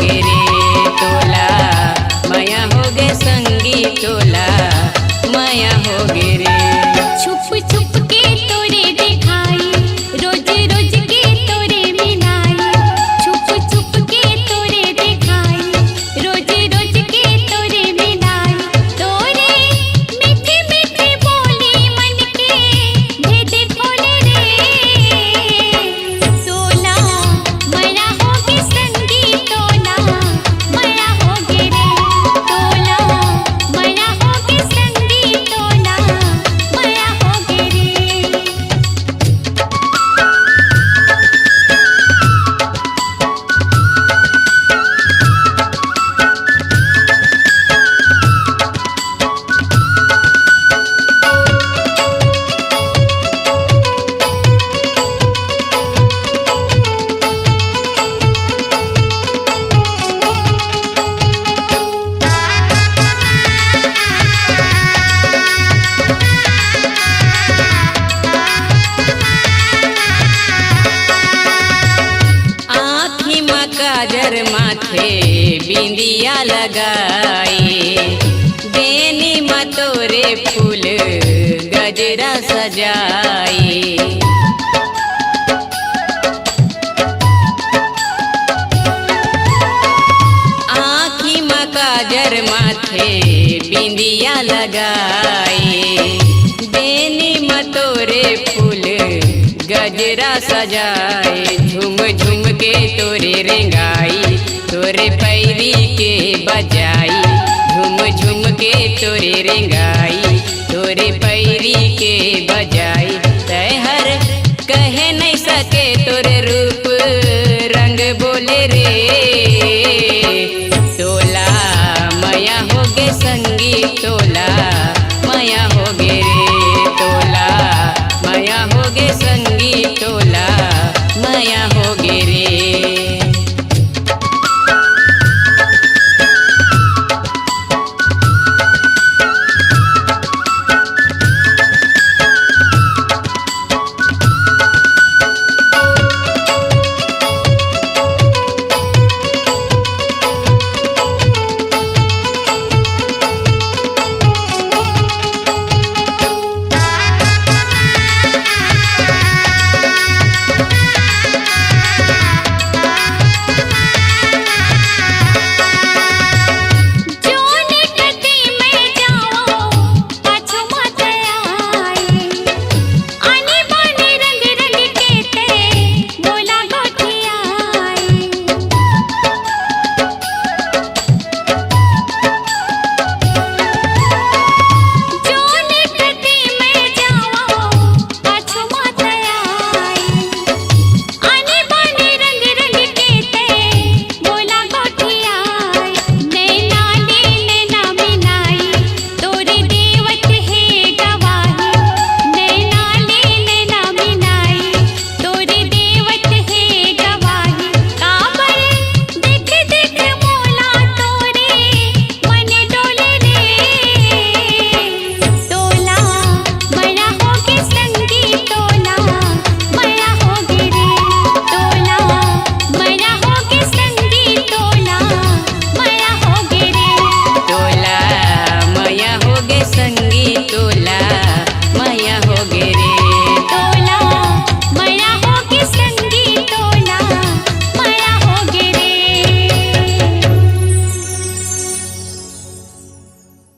गे रे तोला माया हो गे संगी तोला माया हो गे रे। छुप छुप के तोरे दिखाई रोज रोज के तोरे मिलाई। छुप छुप के तोरे दिखाई रोज रोज के तोरे मिलाई। तोरे मीठी मीठी बोली मन के भेद खोले रे तोला माया हो गे संगी तोला माया हो गे रे तोला माया हो गे संगी तोला माया हो गे रे। आँखी में काजर माथे बिंदिया लगाई बेनी में तोरे फूल गजरा सजाई। आँखी में काजर माथे बिंदिया लगाई बेनी में तोरे फूल गजरा सजाए। झूम झूम के तोरे रेंगाई तोरे पैरी के बजाई। झूम झूम के तोरे रेंगाई तोरे पैरी के बजाई। तहर कह नहीं सके तोरे रूप रंग बोले रे